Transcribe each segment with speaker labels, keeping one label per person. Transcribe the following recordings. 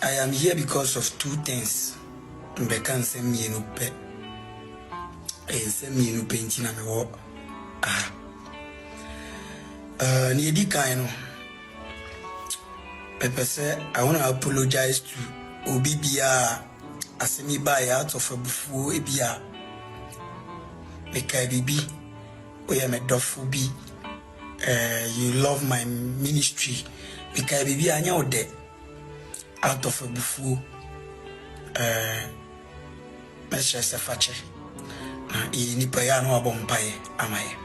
Speaker 1: I am here because of two things. Bekan send me no pe. Send me no painting na me wo. Ni edi kan no. Pepe say I want to apologize to Obibia asemi buy out of a bufu ebia. Mekai bibi oya me dofu bi. You love my ministry. Mekai bibi anya ode out of a bufu. Mesha sefache na nipa ya no abompaye amaye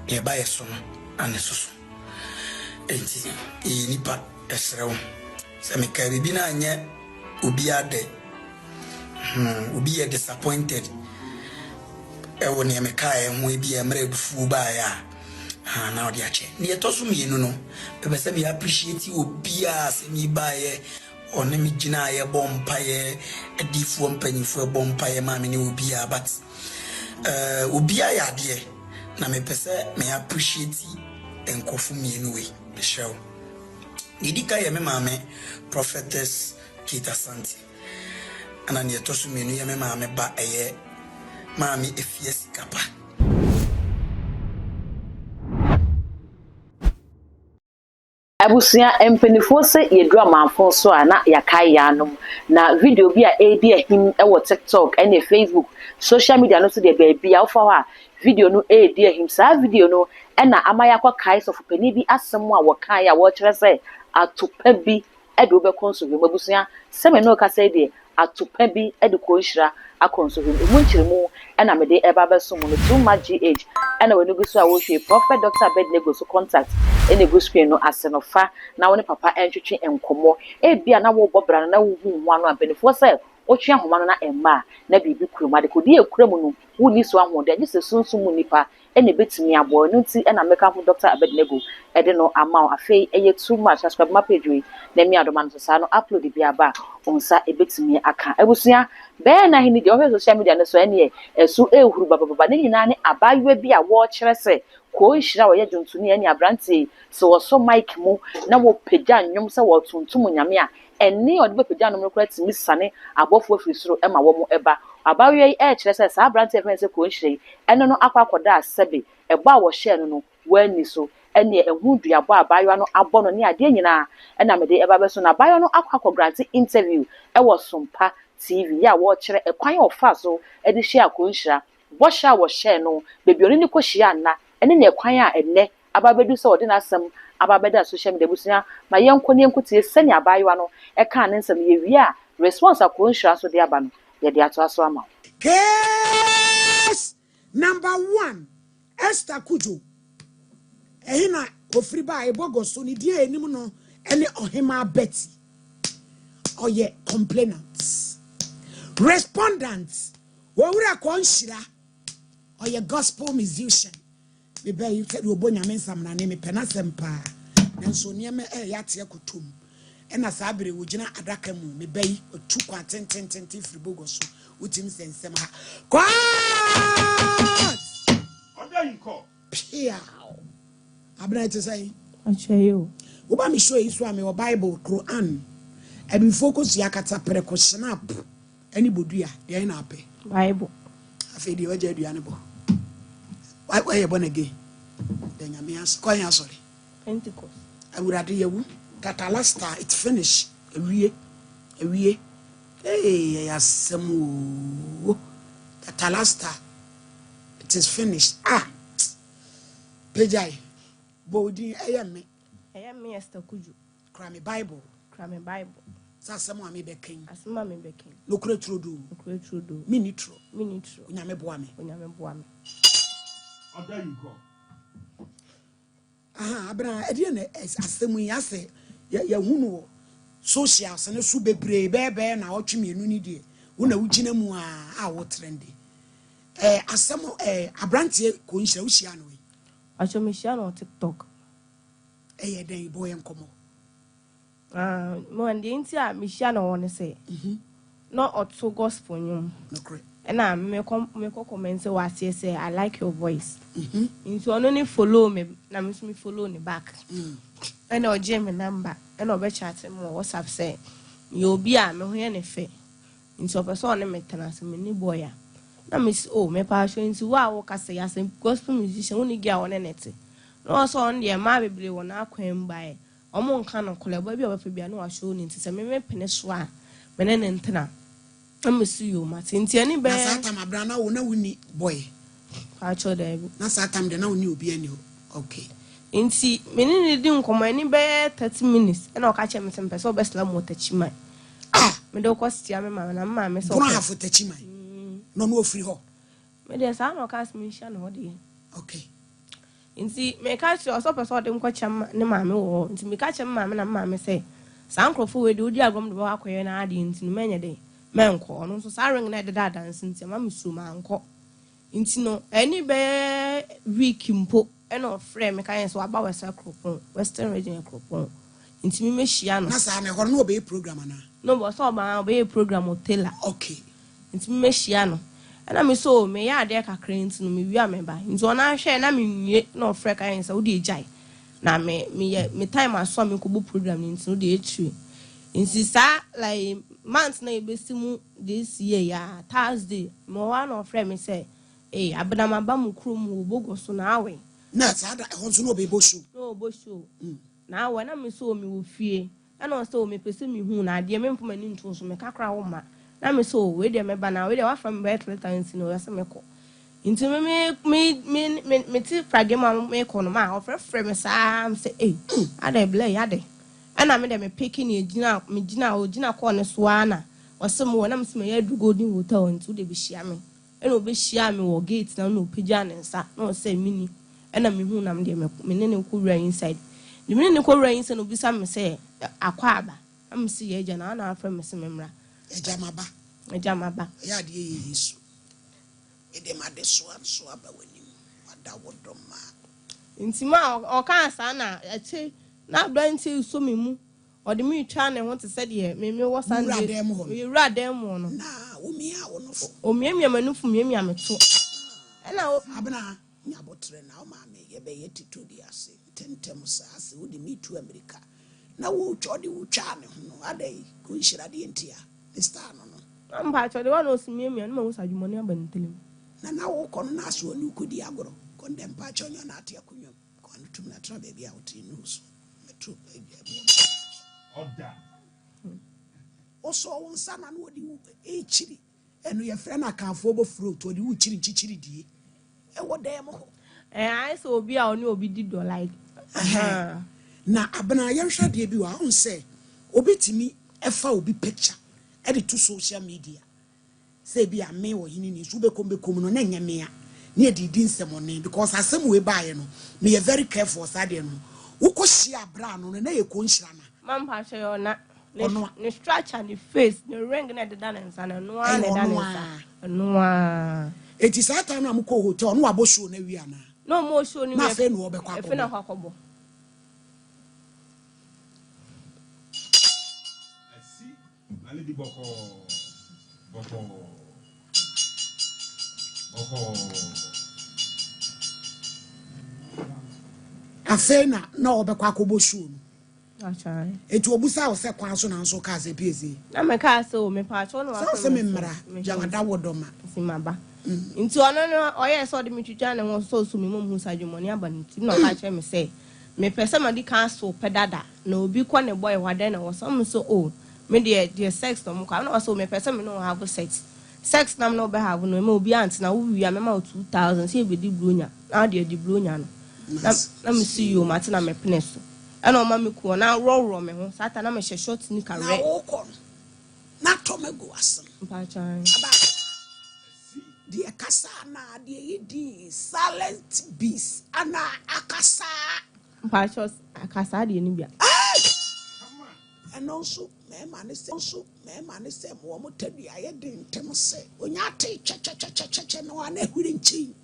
Speaker 1: e baye so no anesusu enti nipa esrewo se me ka bibi na anye obi ade obi e disappointed e woni e me ka e ho ebi e mra bufu ba ya na odi ache ni etoso mienu no be se me appreciate obi a se mi baye on me gina ye bompaye edifu mpanyifo bompaye ma me ne obi a but obi a ya de na me pese me appreciate enkofu mienu we be show idika ye me mame prophetess Kita Santi ana ne etoso mienu ye me mame ba eye mame efiesi kapa
Speaker 2: Abusia empenifo se yedru amanfo so ana yakai yanom na video bi a edi ahim e wo TikTok ene Facebook social media no so de baby a wo fa video no edi ahim sa video no e na amaya kwa kai so fopani bi asem a wo kan ya wo kire se atopa bi e de obekon so bi abusia se me no ka se de atopa bi e de ko nhira akon so bi mu nchiremu e na me de e ba beso mu no too much GH and when you go so a wo hwe Prophet Dr. Daed so contact ene go screen no asenofa na woni papa entwetwe enkomo e bia na wo bobra na wo hu ho ano abenefo se wo twe ahoma no na emma na bibi kuruma de kodi ekuramu no wo ni so ahode age se sunsun mu nipa ene betimi abo no nti ena meka fu Dr. Daed e de no ama afei eye too much subscribe ma page we na mi adoma no sa no upload bia ba onsa e betimi aka ebusua be na hini de o social media no so ene esu ehuru baba ne nyina ne abayewa bi a wo kire se ko nhira wo ye dwuntuni ene abranti se wo so mic mu na wo pagya nwom se wo tuntum nyame a ene ode be pagya no kura timi sane abofo afiri e ma wo mo eba abayewa yi kire se sa abranti e se ko nhira ene no akwakoda asebe ebo a wo hye no wani so ene ehu duabo abayewa no abo no ne ade nyina ena me de eba be so na abayewa no akwakogrant interview e wo sompa TV ya wo kire ekwan ofa so e de hye akonhira wo sha wo hye no bebi oni ko hye na ene ne ekwan a enne ababedu so ode na asem ababeda social media busunya ma yenko ne enkutie sani abayewa no e kan ne nsem ye wi a response akonhira so de aba no ye de ato aso ama
Speaker 3: case number 1 Esther Kujo ehina ofri ba ebogo so ni die enim no ene ohema Betty oye complainants respondents wowura konhira oye gospel musician me be you said obonya mensam na ne me penasem pa nanso ne me yate akotom ena sa abere wogina adaka mu me be otu kwa tentententi firi bogo so utim sensem ha kwa oda yinko pia abna it say
Speaker 4: acheyo
Speaker 3: oba me show yi so ame Bible Quran and we focus yakata preko snap any bodua dey na ape
Speaker 4: Bible
Speaker 3: afi dey oje aduane bo why you born again then yamias kwanya sorry
Speaker 4: Pentecost
Speaker 3: awurade yewu tatalasta it finish ewie hey yasemu tatalasta it is finished pejai bodi ayame
Speaker 4: Esther Kuju
Speaker 3: krami Bible sasemu ami bekin
Speaker 4: asema me bekin
Speaker 3: lokure trodo minitro onyame boa me oda you go abra edi na asemu yase ya hunu social sene su bebre bebe na otwemienu ni die una wugina mu a wo trendy asemu abrantie ko nhira wuhia no we
Speaker 4: acho me share on TikTok
Speaker 3: ye den boy enkomo
Speaker 4: mo andi nti a me share no won say no oto gospel nyum
Speaker 3: no correct
Speaker 4: na me comment say wase say I like your voice nti ono ni follow me na me follow ni back And or Jimmy number, and over chatting more WhatsApp say, you'll be a me any fe. In so person and maintenance, mini boy. Now, Miss O, me passion into wow, say as a gospel musician only get on anything. No, also on the Mabby Blue when I came by. Among canon color, baby of Fabiano are shown into some peninsula, Menen and Tena. I miss you, Martin, any bear.
Speaker 3: Satan, my brother, will know boy.
Speaker 4: I told them.
Speaker 3: Na Satan, the now new be any. Okay.
Speaker 4: In see, many didn't come any bear 30 minutes, and I'll catch him some person best lam water chima. Ah, me don't cost yammy, mamma, so
Speaker 3: I have for touching my no free ho.
Speaker 4: Maybe there's no cast me shan or day.
Speaker 3: Okay.
Speaker 4: In see, me catch your supper sort of catch him, no mammy, or into me catch him, mamma, and mamma say, Sam Crawford do diagram the walk and adding into many day. Man call, no so siren at the dance, and some mammy so man call. Into no any bear weak impo. And no frame mechanics so about Western region cropon. Into me, Shiano.
Speaker 3: Nasa, I no be program na.
Speaker 4: No, but so my be program or tailor.
Speaker 3: Okay.
Speaker 4: Into me, Shiano. And I'm so may I dare cranes to me, remember. Into an I share, and I mean, no freck I so de jai. Now, me time I saw me kubu program into the tree. Insist like months neighbor this year, ya Thursday, more one or frame me say, eh, Abadama Bamu Krum will go so now.
Speaker 3: That's other also no be boshu.
Speaker 4: No bosho. Now when I saw me with fear, and also me pursue me who na dear men for my into so me cacra woman. Now me so wait there me banner with the from bed letters in Oyasameko. Into me tea fragment make on my offer frame Sam say, eh, I de blay ade. And I made them picking a Gina, me Gina or Gina corner swana, or some one I'm some head golden hotel into the Bishiami. And will be Shiami or gates now no pigeon and sat, no say mini. And I'm who I'm dear, me cool inside. The minute cool rains and will be some say, a quaba. I'm see a jana from Miss Memra.
Speaker 3: A jamaba.
Speaker 4: A jamaba.
Speaker 3: Ya dear is. It dem at the swan swab when you what that would do ma.
Speaker 4: In Tima or Cansana, I say, not blind till so me moo. Or the me trying and want to say, yeah, me was under them one. You ride them one. Nah,
Speaker 3: me out
Speaker 4: or me, I'm from me, I'm a two. And now,
Speaker 3: Abana. Nyabotre na maame ye be yeti to di ase tentem sa ase wo de me to America na wo chodi wo twa ne ho no adai ko nhira de ntia the star no no
Speaker 4: am ba chodi wa no simi mi no ma wo sajumoni abantelim
Speaker 3: na wo kono na so ni kodi agoro kondem pa chonyo na ate akunyo kono tum na tra baby out in news metro order oso won sana no di wo e chiri enu ye frɛ na kanfo bo fruit odi wo chiri chichiri die what them?
Speaker 4: I saw be our new did like
Speaker 3: na abana yansha de bi wa on say obetimi efa obi picture edit to social media say bi a me wo hini ni so be kom no na nya me a na e di nsem on because asem we buy no me you very careful sad no wo ko hia bra no na ye ko nhira na
Speaker 4: man pa che yo na ne structure the face the ring na the dance na no na dance no
Speaker 3: it is that time am ko hotel no abo show na wi ana
Speaker 4: no mo show ni
Speaker 3: na fe no obekwa
Speaker 4: e fe na kwakobo
Speaker 5: asi mali di boko
Speaker 3: afena na obekwa akobo show no
Speaker 4: achai
Speaker 3: etu obusa o se kwan so na nso ka se piezi
Speaker 4: na me ka so me pa cho no wa
Speaker 3: so me mra jawada wodoma
Speaker 4: simaba nti ono no oye so de mitwitwa ne ho so me mum hu sajumoni abanti na ka che me say me pese ma di kan so pedada na obi kwa ne boy wade na wo some so oh me the sex no kwa na so me pese me no have sex nam no be have no me obi ant na wo wi me ma 2000 say be di blonya na de di blonya no na me see you matina me peneso and on mammy cool now roll me home. Sat and I'm a short nickel red.
Speaker 3: Not Tomego Asson. The Casana, the silent beast, and Akasa.
Speaker 4: Pachos, Akasadi in India.
Speaker 3: And also, man is also, man is them woman tell me I didn't tell me say, when you take cha no one wouldn't change.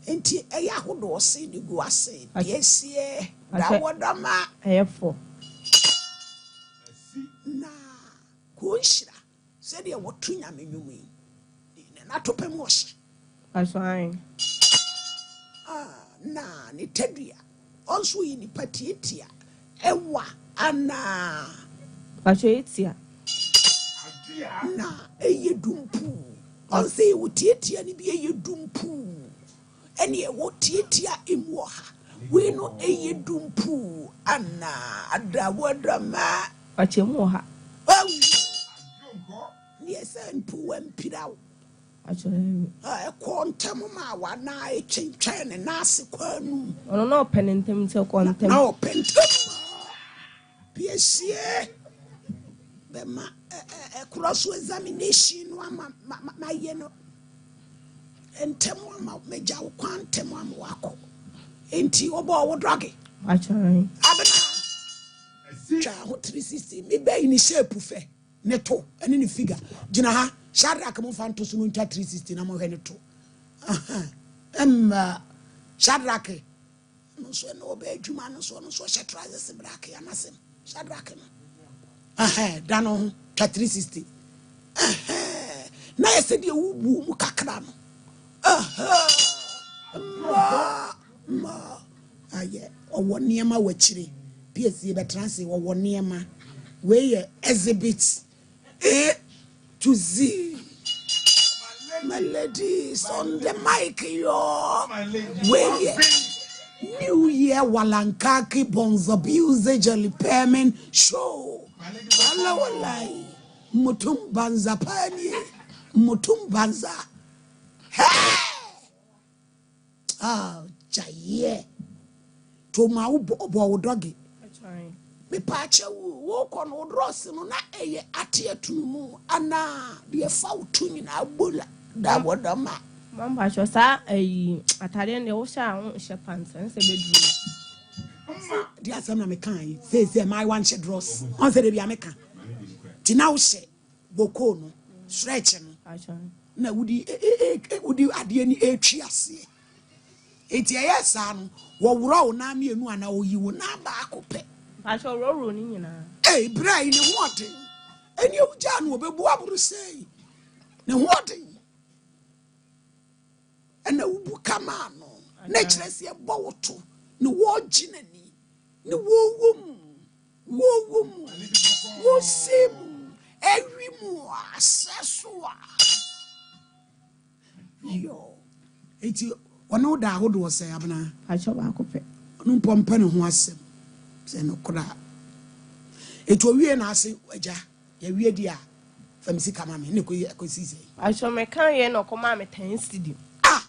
Speaker 3: Enti eya hodo se di go ase yesie da wodama
Speaker 4: efo
Speaker 3: na ko nhira se de wotu nya menwumi ne na topem wo hye
Speaker 4: aswan
Speaker 3: na ni tadua also yi nipa tietia ewa ana
Speaker 4: Pachoetia.
Speaker 3: na eye dumpu on say wo tietia ni bi eye dumpu ene e wo tietia emu ha we no eye dumpu ana adawodrama
Speaker 4: Pachemu ha.
Speaker 3: Yes, and poor and pidao.
Speaker 4: Actually,
Speaker 3: I quantum ma na a chain and nasi quanum.
Speaker 4: oh no, penitent till quantum.
Speaker 3: No, pentum. PSA. The a cross examination, my yeno. And Temwa major quantum wako. Ain't you about druggy?
Speaker 4: Actually,
Speaker 3: Abena. Child 360, me bay in shape of neto and any figure. Jinaha, Shadrach Mofanto Sununta 360, no more neto. Shadrach. No so no be Jumano so she tries the Bracky and Asim. Shadrach. Dano 360. Now I said you woo kakram. Ma. Aye, or one near my witchery. PSC Betransi or one near my way exhibits. To Z, my ladies on the mic, yo. Where New Year Walankaki Bonds Abuse Jelly Payment Show. Alawalai Mutum Banza Pani Mutum Banza. Hey! Ah, Jaye. To my obo doggy. Me pacha walk on old Ross no na eye atia tumu ana de fa utuni na bola da wodama
Speaker 4: Mamba chosa atare ne wo sha ho hye pants nse bedu.
Speaker 3: dia asem na me kan say my one shed Ross on say de bia me kan ti na wo hye boko no stretch no na wudi ade ni etwi ase enti eye sa no wo woro wo na me enu ana oyi wo na ba akopɛ
Speaker 4: Pacho roro ni nyina.
Speaker 3: Eh, Bray, no what? And you, John, will be able to say, no what? And no Bucamano, nature is a bottle, no war ginny, no war woman, woo sim, every more, sasua. Yo, it's you, one old dog was say, Abna,
Speaker 4: Pacho bakope.
Speaker 3: no pompen who was him. No cra. It will be an assay, Waja, a weird year. From Sikamami, Nico,
Speaker 4: I shall make carry no command 10 cedi.
Speaker 3: Ah,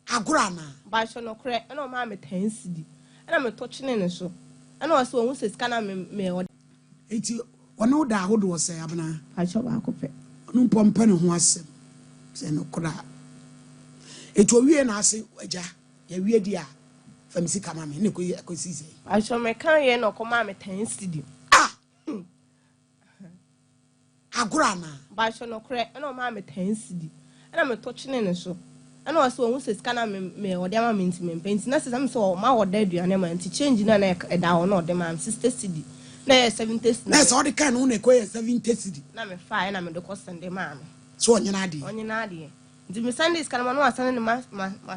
Speaker 3: Agrana.
Speaker 4: But shall no crack, no mamma 10 cedi. And I'm a touching in so. And also, who says, can I me or
Speaker 3: It's you, one old dog was say, Abna,
Speaker 4: I shall bakope.
Speaker 3: no pompen who was him. Say no cra. It will be an assay, Waja, a weird year. From Sikamami, Nico,
Speaker 4: I shall make carry no command 10 cedi.
Speaker 3: Ah, Agrana.
Speaker 4: But shall no crack, no mamma 10 cedi. And I'm a touching in so. And also, who says, can I me or damn means me paints? Nothing so my or dead you and to change in a neck a down or the man sister cedi. Nay, 70.
Speaker 3: That's all the can only acquire 70 cedi.
Speaker 4: Now me fine, I'm the cost and the man.
Speaker 3: So on your idea.
Speaker 4: On your idea. The Sundays can I send my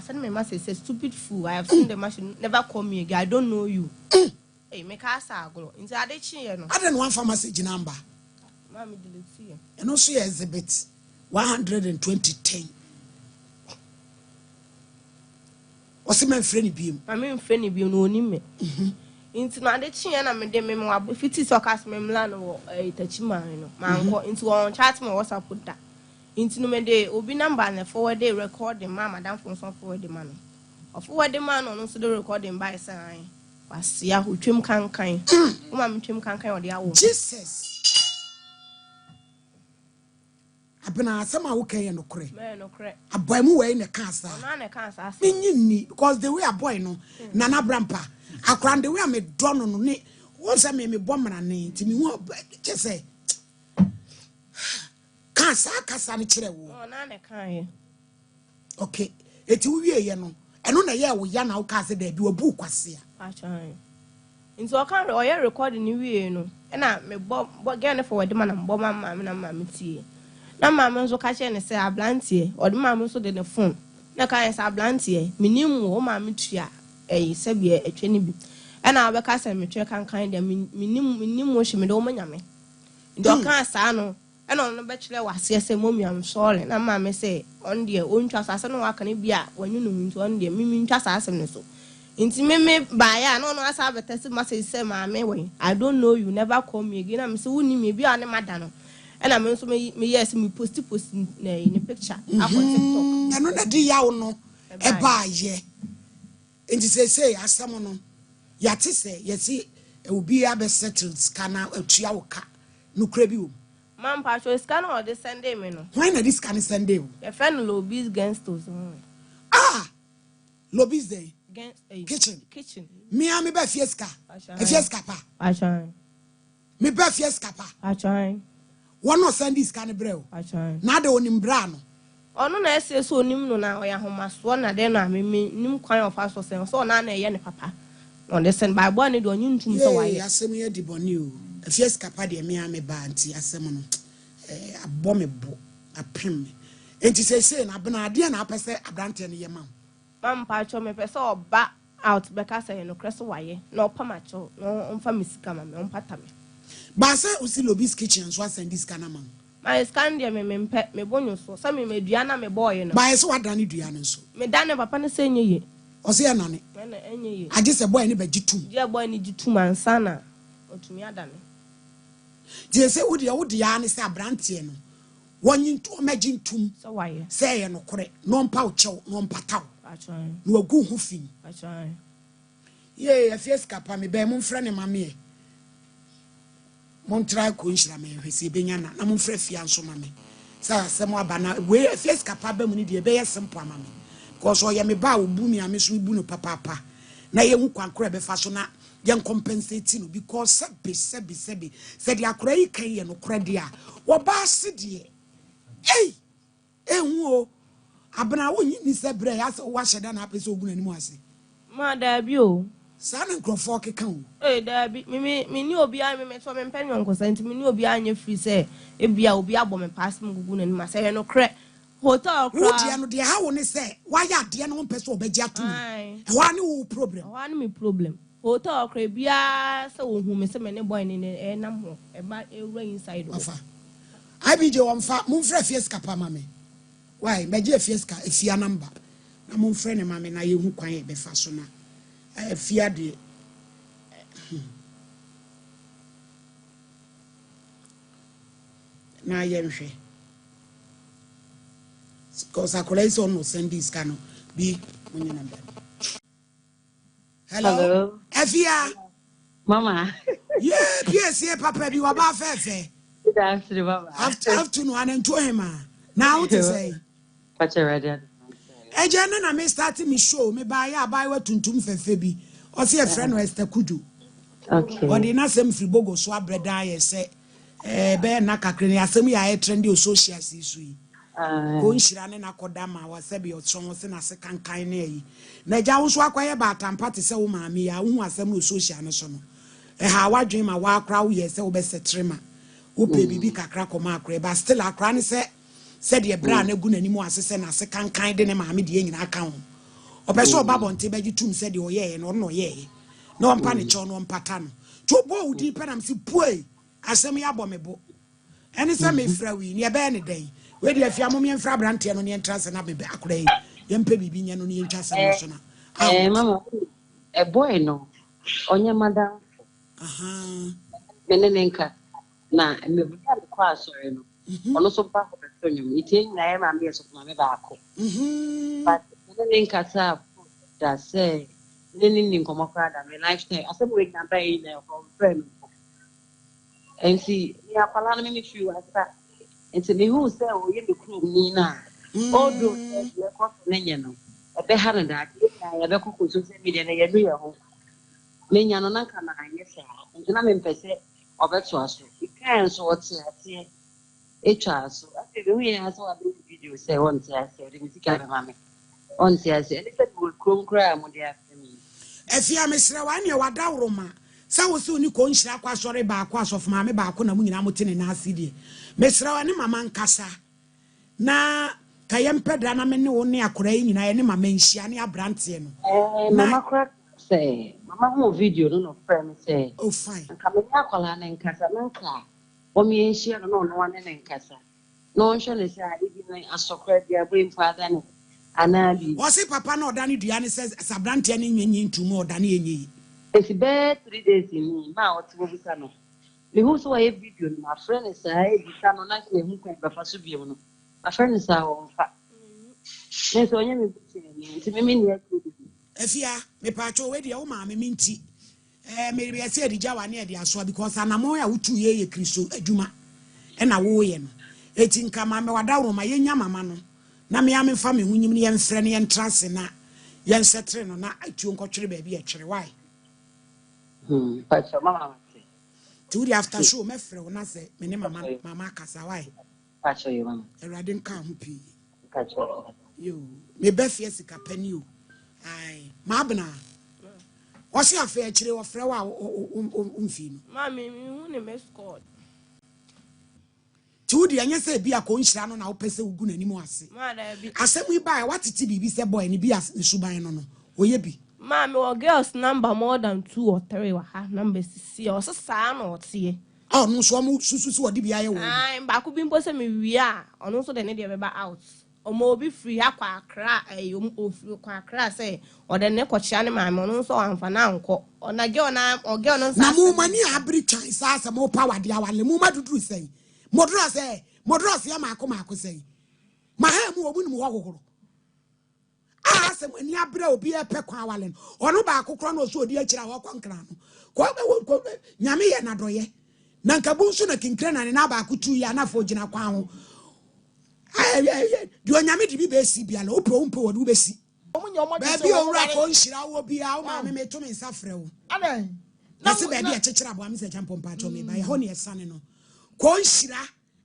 Speaker 4: son my message says stupid fool. I have seen the machine never call me again. I don't know you. Hey, make us go into a ditch.
Speaker 3: I don't want for message number.
Speaker 4: Mammy delete you.
Speaker 3: And also exhibit 12010. What's the man friendly beam?
Speaker 4: I mean, friendly be no name. Into my ditch and I'm a demi if it is a cast memlan or a touchman. Man, into on chat more what's I put that. Into no day, will be number and a forward day recording, Mamma down from some forward the man. Or forward the man on also the recording by sign. Was Yahoo trim can kind. Mamma trim can kind or the hour.
Speaker 3: Jesus. I've been some okay and okay.
Speaker 4: Man, no crack.
Speaker 3: A boy moo in the cancer.
Speaker 4: None can't ask
Speaker 3: Me because the way a boy no, Nana Brampa. I crammed the way I made drawn on it. Once I made me bomb and name to me, what just say. Kasa ni chire wo.
Speaker 4: Oh, nane kan.
Speaker 3: Okay. Eti wo wie ye no. Eno na ye wo ya na wo ka se da bi obu kwase a.
Speaker 4: Achan. Nti o kan o ye recording ni wie no. E na me bo gen for wede man bo mama me na mama tie. Na mama nso ka che ne se ablantie. O de mama nso de ne phone. na kan sa blantie minim wo ma metua sebie etwe ne bi na abeka se metwe kankan de minim wo hye me de wo manyame ndo kan sa no no no be kire wase se momiam sorry na ma me se on de ontwa sase no waka ne bi a wanyu no ntu on de mimi ntwa sase ne so inti me baaya no asa betese message say ma me we I don't know you never call me again am say woni me bi a ne mada no na me so me yes me post ne picture akọ TikTok
Speaker 3: eno na di yawo no e baaye inti say asam no yate say yesi obi abe settled kana atua wo ka no kra bi wo
Speaker 4: man pa show scan or the Sunday me no
Speaker 3: why na this can Sunday wo
Speaker 4: e friend lobbies gangsters
Speaker 3: lobbies day kitchen me am be fieska fieska pa
Speaker 4: achan
Speaker 3: me be fieska pa
Speaker 4: achan
Speaker 3: one no Sunday scan breo
Speaker 4: achan
Speaker 3: na de onim bra no
Speaker 4: ono na ese so onim no na oya homaso na de no ameme nim kwan of aso se so na na ye ne papa on the send bible ne do onyi ntum so waye
Speaker 3: asem ye di boni o fieska pa de me am ba anti asem no abọ me bo apem enti say na bena ade na apese abrante ne ye mam
Speaker 4: mampa cho me pese oba out beka say no kreso waye na opama cho no omfa misika ma me ompata me
Speaker 3: ba say usi lobby's kitchen so send this kana man
Speaker 4: my scan dia me mpe me bonyo so sa me medua na me boy no
Speaker 3: ba say wadane dua no so
Speaker 4: me dane papa ne say nyeye
Speaker 3: o say anane
Speaker 4: na enyeye
Speaker 3: age say boy ne ba gitum
Speaker 4: dia boy ne gitum ansa na otumi adane
Speaker 3: je say wodi ya ne say abrante no wonyi nto magintum
Speaker 4: so waye
Speaker 3: say ye no kore no mpa o chew no mpataw
Speaker 4: achan
Speaker 3: no agu hu fin
Speaker 4: achan
Speaker 3: ye fieska pa me be mo mfra ne mame mon try ko nhira me hwese benya na mon fra fia nso mame sa asem abana we fieska pa ba mu ni de be ye simple mame because o ye me ba obu mi ame so ibu no papa na ye hu kwankora be fa so na ye compensate no because sebi said ya kora yi kan ye no kora de a wo ba se de hu o abana wo nyi ni se bre ya se wo hyeda na apese ogun ani mu ase
Speaker 4: ma da bi o
Speaker 3: sa na nkrofo keka o
Speaker 4: da bi me ni obi a me so me mpanyon ko santi me ni obi anya free say e bia obi abo me pass mu gugu nani ma say no kre hotel kra
Speaker 3: wo dia no de ha wo ne say wa ya de no mpese obaji atum e wa ne wo problem
Speaker 4: wa ne me problem hotel kra bia say wo hu me say me ne boy ni e nam ho e ba e wura inside
Speaker 3: afa abije wo mfa mo mfra fieska pa mame why meje fieska efia number na mo mfra ne mame na ye hu kwan e be fa so na efia de na ye nhwe because akola is on no send this kind of be money number. Hello. Efia.
Speaker 6: Mama.
Speaker 3: Yeah, PSA papa bi wa ba fefe.
Speaker 6: Good afternoon, Mama.
Speaker 3: Afternoon and to him. Now what to say?
Speaker 6: What's your radio?
Speaker 3: Eje na me start me show me buy wa tuntum fefe bi. O se e friend Esther Kudu.
Speaker 6: Okay.
Speaker 3: O de na sem free bogo so abreda ye se be na kakre ni asem ya e trendy o social isu yi. Ko nhira ne na koda ma wa se be o so se na se kankan na yi. Na ja wo so akwaye ba tampa te se wo maami ya wo hu asem o social ne so no. Ha wadwen ma wa akra wo ye se wo be setrema. Wo pe bibi kakra koma akra ba still akra ne se de bra na gu nani mu asese na se kankan de ne maami de nyina aka ho. Opeso ba bonte be gitum se de oye no no ye. No mpa ne cho no mpata no. To bo udi pe nam si pue asem ya bo mebo. Ene se me fra wi ne be ne den. We de afia mo me mfra brante no ne entrance na bebe akra yi. Ye mpa bibi nya no ne ntwa asem so na.
Speaker 6: Mama, a boy no. Onya madam. Menenenka. Na me buka kwa sorry no. Ono so pa ko petonyum. Iti na e ma me so ma me ba ako. But menenenka sa that say nini nkomo kwa da me lifestyle. Asem we na ba yi na from friend. And see, me akwala na me fi wasa. Enti me hu say o ye de kro ni na. Odo e ko na nye no. Ebe ha na da ya be ko social media na ye do ye ho. Me nya no na ka na anye sa. Enti na me mpese obeto aso. Ikan so oti ati etwa aso. Ati be hu ye aso abi video say won ti ase. De music abi mame. On ti ase. Eni se we krom kra mo de afemi.
Speaker 3: Efia mesra wa ne wada woroma. Sa wo se oni ko nhira kwa sore ba kwa asof maame ba ko na mu nyina motene na aside. Mesra wa ne mama nkasa. Na Kayempe dana me ne wo ne akora yi nyina ye ne mama nhia ne abrante no.
Speaker 6: Mama crack say, Mama who video no friend say.
Speaker 3: Oh fine.
Speaker 6: And come in Yakola and Casamanca. Or me and she no one in Casa. No one shall say, I didn't assocrate their brain father and Abby.
Speaker 3: Was it papa no dani duane says sabrante ne nyenyi ntu mo dani enyi.
Speaker 6: It's bad 3 days in me, mouth will be sano. The who's way video, my friend is I, the son of Nike who can be Fasubiano. My friend is our fat. Yes, I am to me.
Speaker 3: Efia me pacho we de wo ma me minti me be say di jawa ne de aso because anamo ya wutu ye kristo adwuma e na wo ye no eti nka ma me wada wo ma ye nya mama no na me ya me fa me hunyim ne ye mfre ne ye ntrase na ye nsetre no na atu nkotwere ba bi e twere why
Speaker 6: Pacho mama
Speaker 3: to the after show me frɛ wo na say me ne mama kasa why
Speaker 6: Pacho you mama
Speaker 3: erade nka ho pi
Speaker 6: Pacho
Speaker 3: yo me be fie sika pani o ai ma bna o se afa akire wo frɛ wa o mfi no
Speaker 4: Mami, hu ne me scored.
Speaker 3: ti wudi anya se bia ko nhira no na wo pese ugu nanimu ase
Speaker 4: Ma da bi.
Speaker 3: asem yi ba watiti bibi se boy ni bi as suban no no oye bi
Speaker 4: Mami, or girls number more than 2 or 3 wa ha number 6. O so sa na o tie.
Speaker 3: oh no so mo susu odi bi aye wo
Speaker 4: Ai, ba ku bi mpo se me wi a, ono so de ne de be ba out. Omo obi free akwa akra ofri kwa akra say o de ne kochia ne maame ono so amfa na anko. Ona ge ono
Speaker 3: na mu mani abri chan sa asa mo power dia wale mu maduduru sei modro se ya mako sei ma ha mu obu ni mu hokokoro asa mani abri obi e pe kwa wale ono ba akokoro na so odi akira ho kwankra no ko nyame ye na doye na nkabu nso na kinkre na ne na ba akutu ya na fo gina kwa ho di onyame di bi be si bia la opro umpo wo be si baby owura ko nhira wo bia wo ma me to me nsa frɛ wo
Speaker 7: Amen.
Speaker 3: na se baby a kyekere abo am se champo mpa to me ba ye ho ne esane no ko nhira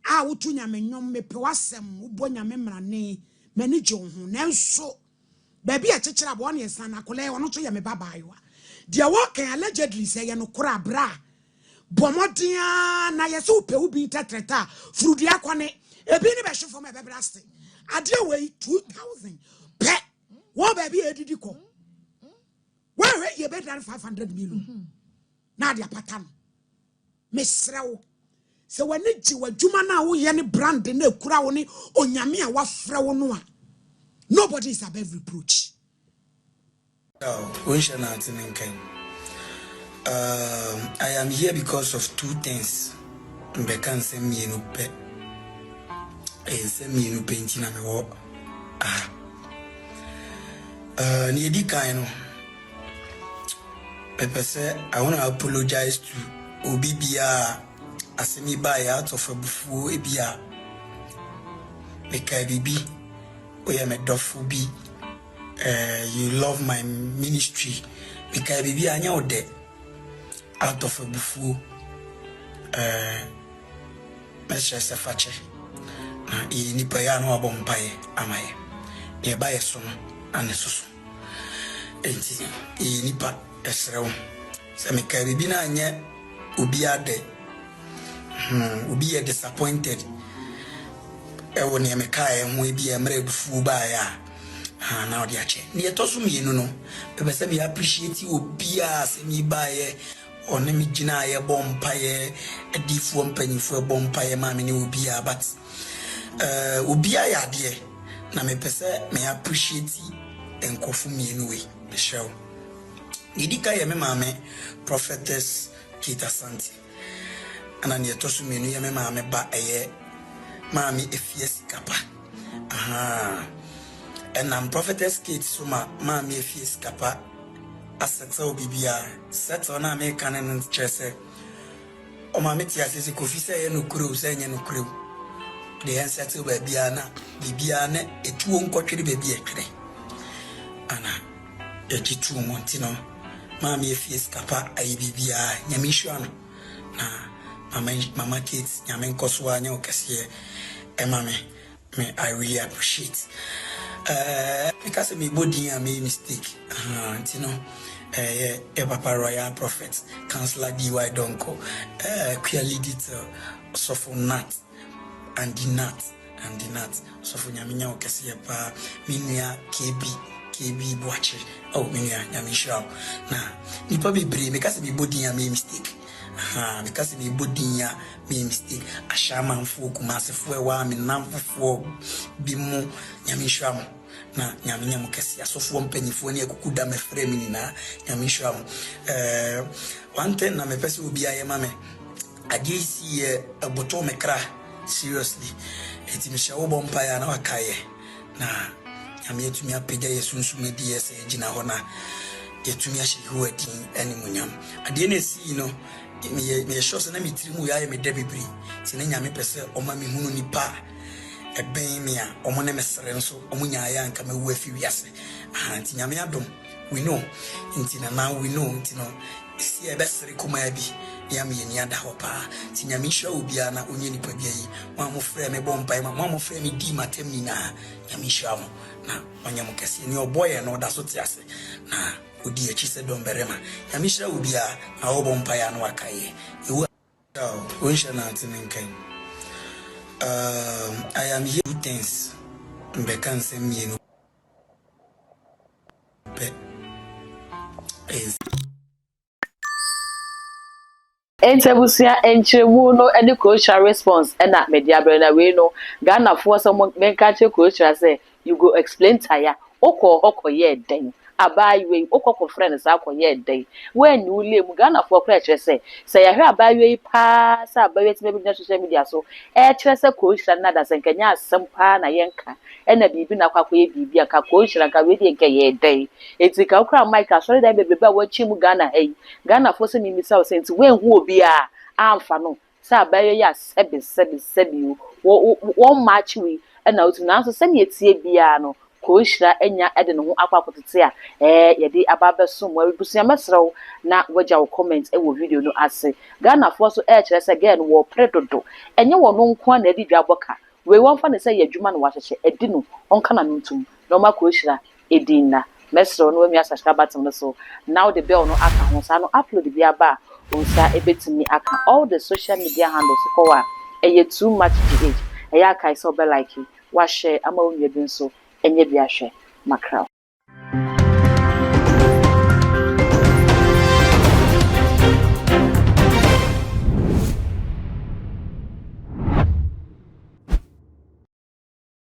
Speaker 3: a wo tu nyame nyom me pe wasem wo bo nyame mrane mani gye wo ho nanso baby a kyekere abo ne esane akole wo no to ye me babaayo dia wo kan allegedly say ye no kora bra bomodia na ye so pe wo bi tetreta frudua kwane ebi ni be hwefo me be braste ade we 2000 pe wo baby edidi ko where ye better than 500 million na dia pattern mesrew se wani ji wadwuma na wo ye ne brand na ekura wo ne onyame a wafrɛ wo no a nobody is above reproach
Speaker 1: I am here because of two things. Mbeka nse mienu pe. Nse mienu pe ntina me wo. Ni edi kan no. Pepe say I want to apologize to Obibia asemi ba ya out of abufuo ebia. Meka bibi oya me dofu bi. You love my ministry. Meka bibi anya ode. Out of a bufu Mr. Safache nipa ya no abompaye amaye e baye so ane susu enti nipa esrew se me ka bibi na anye obi ade obi e disappointed e woni me ka e ho ebi e mra bufu ba ya na odi ache ni etoso mienu no be se me appreciate obi a se mi baye on me gina ye bompaye edifu mpanyifo bompaye ma me ne obia but obia ya de na me pese me appreciate enkofu mienu we be show idika ye me mame prophetess Kita Santi ana ne tosu mienu ye me mame ba eye mame efies kapa and I'm prophetess Kate Suma mame efies kapa asexo bibia settle na me kan en chese o ma meti asese kofi se ye no kuro se nye no kuro de en settle ba bia na bibia na etuo nkotwere ba bia twere ana ejitu montino ma me efie skapa ayi bibia nyame hwa no na mama kids nyame nkoso anya okese e ma me I really appreciate because me body I made mistake you know Papa Royal Prophet Counselor DY Donko queer lead it so for nut and the nut and the nat so for nyaminya okese pa minua KB boache oh minua nyamisha na nipa bebre because me body ya me mistake because me body ya me mistake ashama mfu kumasefo ewa me namfo bi mu nyamisha na nyaminya mukesi asofo mpanyifo ne akukuda mefre mi na nyamisha one thing na me pese obi aye mame agesi aboto mekra seriously eti me shawo bompa ya na wakaye na nyame etumi apega yesunsume di ese gina ho na yetumi ahye huadin animunyam ade na esi no me shose na mitiri mu ya me da bibiri ti na nyame pese oma me hunu nipa eben me a omo ne mesere nso omo nyaaya anka me wu afi wiase anti nyame adom we know nti na now we know nti no si e besere kuma bi ya me ni ada ho pa ti nyame hwa obi ana onye nipa bia yi mo amofre me bompai mo amofre me di matem ni na nyame hwa mo na onye mo kese ni oboye no da so ti ase na odi echi se don berema nyame hwa obi a na wo bompai ana wakaye ewu o nsha na tinenkan I am here to things mbeka nsem yenu is
Speaker 2: Entebusia enchemu no any cultural response and that media brother we no Ghana for someone men catch culture say you go explain tire oko ye den abayiwe oko friends akoye den when you leave Ghana for culture say ya hwe abayiwe pa say abayiwe ti be social media so kire say culture na da senkanya asem pa na yenka na bibi na kwakoye bibi aka culture ka we dey nke ye den etika okra mic asori da bebe ba wachi mu Ghana Ghana for say mi say say when hu obi a amfa no say abayiwe ya sebi one match we na otu na so say na etie bia no ko hira enya ede ne ho akwakotete a yede ababeso mo abusia mesrew na waja wo comment wo video no ase Ghana for so kire say again wo predodo enye wo no nko na edi dwaboka we won fa ne say yadwuma no wahyehe edi no onka na ntum no ma ko hira edina mesrew no wami subscribe button no so now the bell no aka ho sa no upload bia ba onsa ebetimi aka all the social media handles ko wa too much gh aka so be like wa share ama onye bi nso enye bi ahwe makra